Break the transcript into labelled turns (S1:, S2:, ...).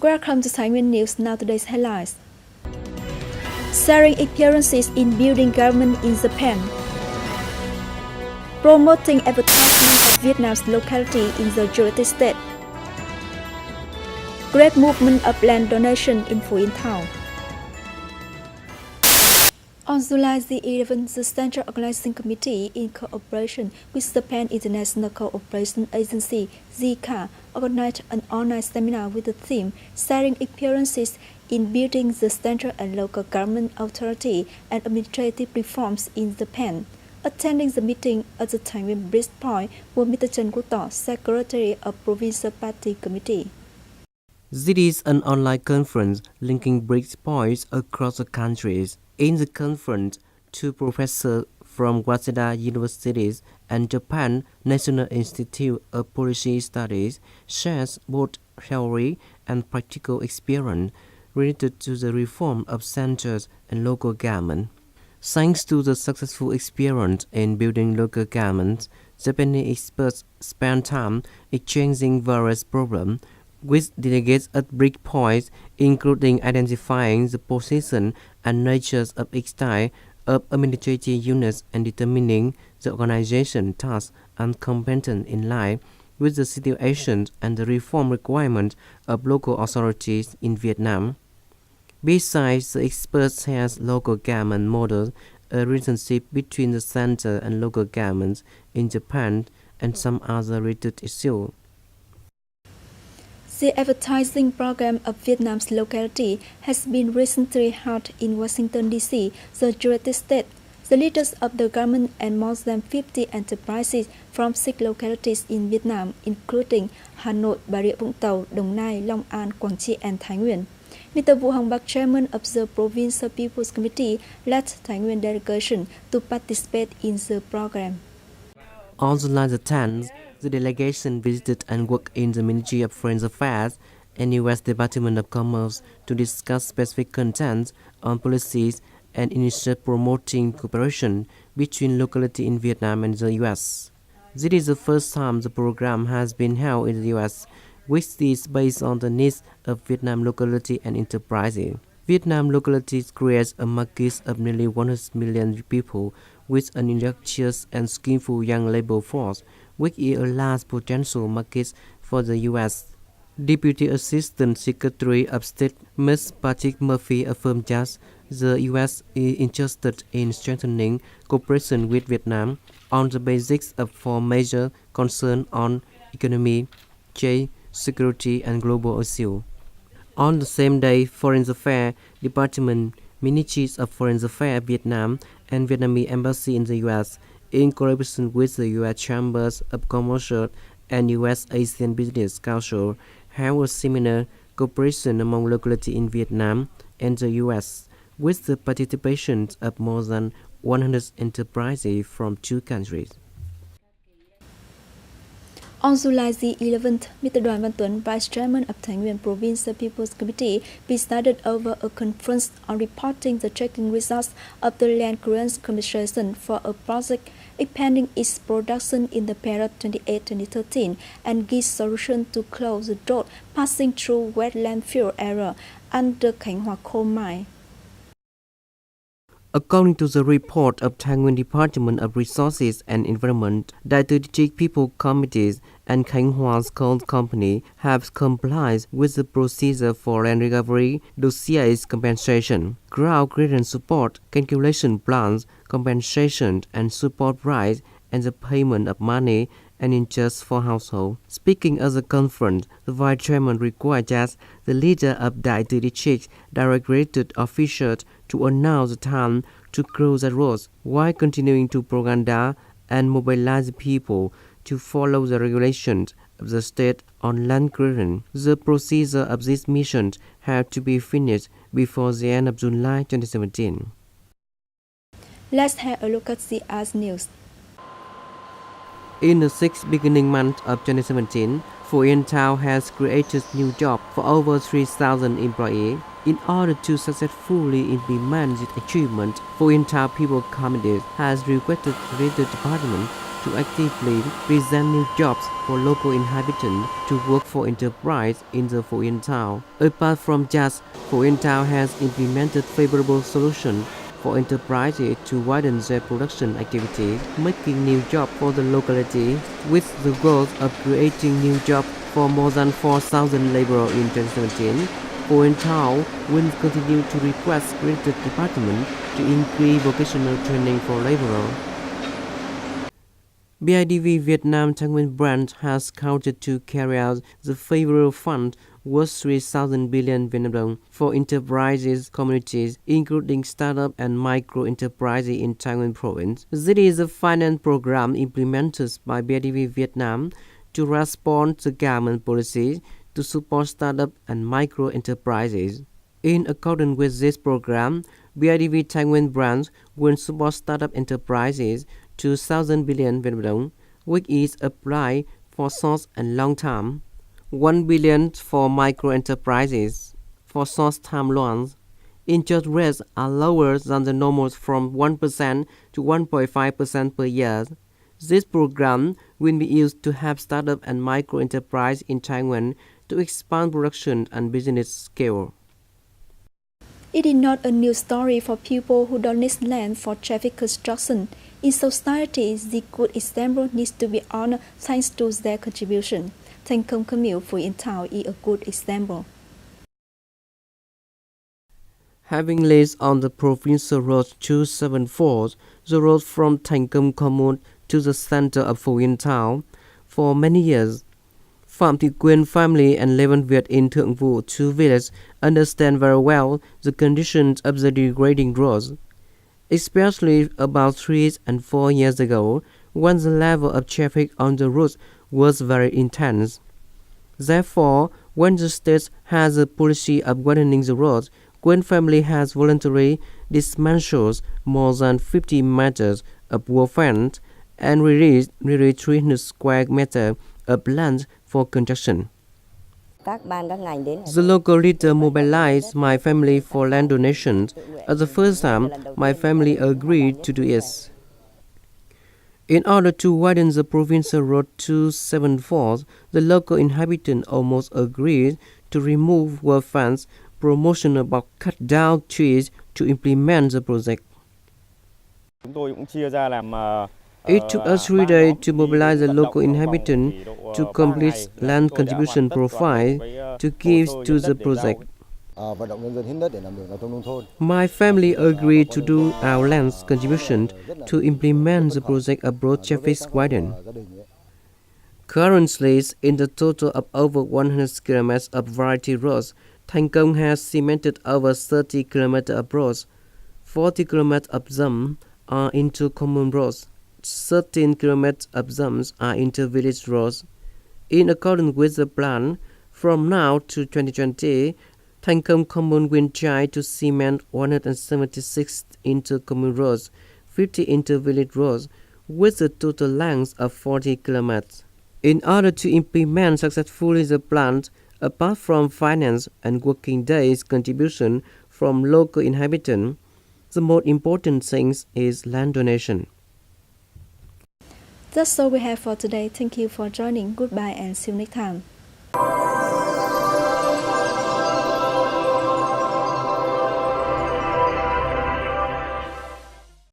S1: Welcome to Thai Nguyen News. Now today's headlines. Sharing experiences in building government in Japan. Promoting advertisement of Vietnam's locality in the United States. Great movement of land donation in Pho Yen Town. On July the 11th, the Central Organizing Committee, in cooperation with Japan International Cooperation Agency (JICA), organized an online seminar with the theme "Sharing Experiences in Building the Central and Local Government Authority and Administrative Reforms in Japan." Attending the meeting at the Thai Nguyen Bridge Point was Mr. Chen Kuto, Secretary of Provincial Party Committee.
S2: This is an online conference linking bridge points across the countries. In the conference, two professors from Waseda Universities and Japan National Institute of Policy Studies shares both theory and practical experience related to the reform of central and local government. Thanks to the successful experience in building local governments, Japanese experts spend time exchanging various problems with delegates at bridge points, including identifying the position and natures of each type of administrative units and determining the organization, tasks, and competence in line with the situation and the reform requirements of local authorities in Vietnam. Besides, the experts has local government models, a relationship between the center and local governments in Japan, and some other related issues.
S1: The advertising program of Vietnam's locality has been recently held in Washington, D.C., the United States. The leaders of the government and more than 50 enterprises from 6 localities in Vietnam, including Hà Nội, Bà Rịa Vũng Tàu, Đồng Nai, Long An, Quảng Trị, and Thái Nguyên. Mr. Vũ Hồng Bạc, chairman of the Provincial People's Committee, led Thai Nguyen delegation to participate in the program.
S2: On July 10th, the delegation visited and worked in the Ministry of Foreign Affairs and U.S. Department of Commerce to discuss specific contents on policies and initiatives promoting cooperation between localities in Vietnam and the U.S. This is the first time the program has been held in the U.S., which is based on the needs of Vietnam locality and enterprises. Vietnam localities creates a market of nearly 100 million people with an industrious and skillful young labor force, which is a large potential market for the U.S. Deputy Assistant Secretary of State Ms. Patrick Murphy affirmed that the U.S. is interested in strengthening cooperation with Vietnam on the basis of 4 major concerns on economy, trade, security, and global issues. On the same day, Foreign Affairs Department, Ministries of Foreign Affairs Vietnam, and Vietnamese Embassy in the U.S., in collaboration with the U.S. Chambers of Commerce and U.S. Asian Business Council, held a seminar cooperation among localities in Vietnam and the U.S., with the participation of more than 100 enterprises from 2 countries.
S1: On July the 11th, Mr. Đoàn Văn Tuấn, Vice Chairman of Thái Nguyen Province People's Committee, presided over a conference on reporting the checking results of the Land Clearance Commission for a project expanding its production in the period 2008-2013 and give solution to close the road passing through wet landfill area under KHANH coal mine.
S2: According to the report of Thai Nguyen Department of Resources and Environment, that the district people committees and KHANH's coal company have complied with the procedure for land recovery, dossiers compensation, ground clearance support, calculation plans, compensation and support rights, and the payment of money and interest for household. Speaking at the conference, the Vice Chairman required that the leader of the district directed officials to announce the time to close the roads while continuing to propaganda and mobilize people to follow the regulations of the state on land clearance. The procedure of this mission had to be finished before the end of July 2017.
S1: Let's have a look at the arts news.
S2: In the 6th beginning month of 2017, Pho Yen Town has created new jobs for over 3,000 employees. In order to successfully implement this achievement, Pho Yen Town People Committee has requested related departments to actively present new jobs for local inhabitants to work for enterprise in the Pho Yen Town. Apart from just, Pho Yen Town has implemented favorable solutions for enterprises to widen their production activities, making new jobs for the locality, with the goal of creating new jobs for more than 4,000 laborers in 2017. Pho Yen Town will continue to request related departments to increase vocational training for laborers. BIDV Vietnam Thai Nguyen branch has counted to carry out the favorable fund worth 3,000 billion Vietnam dong for enterprises communities, including startup and micro enterprises in Thai Nguyen Province. This is a finance program implemented by BIDV Vietnam to respond to government policies to support startup and micro enterprises. In accordance with this program, BIDV Thai Nguyen branch will support startup enterprises to 1,000 billion Vietnam dong, which is applied for short and long term, 1 billion for micro enterprises. For short term loans, interest rates are lower than the normal from 1% to 1.5% per year. This program will be used to help startup and micro enterprise in Thái Nguyen to expand production and business scale.
S1: It is not a new story for people who donate land for traffic construction. In society, the good example needs to be honored thanks to their contribution. Thành Công Commune Pho Yen Town is a good example.
S2: Having lived on the provincial road 274, the road from Thành Công Commune to the center of Pho Yen Town, for many years, Phạm Thị Quyên family and Levin Viet in Thượng Vũ, two villages, understand very well the conditions of the degrading roads, especially about 3 and 4 years ago, when the level of traffic on the roads was very intense. Therefore, when the state has a policy of widening the roads, Quyên family has voluntarily dismantled more than 50 meters of wall fence and released nearly 300 square meters of land for construction. The local leader mobilized my family for land donations. At the first time, my family agreed to do it. In order to widen the provincial road 274, the local inhabitants almost agreed to remove wall fence, promotion about cut down trees to implement the project. It took us 3 days to mobilize the local inhabitants to complete land contribution profile to give to the project. My family agreed to do our land contribution to implement the project of broad traffic widening. Currently, in the total of over 100 kilometers of variety roads, Thành Công has cemented over 30 kilometers of roads. 40 kilometers of them are into common roads. 13 kilometers of them are inter-village roads. In accordance with the plan, from now to 2020, Thành Công Commune will try to cement 176 inter-commune roads, 50 inter-village roads, with a total length of 40 kilometers. In order to implement successfully the plan, apart from finance and working days contribution from local inhabitants, the most important thing is land donation.
S1: That's all we have for today. Thank you for joining. Goodbye and see you next time.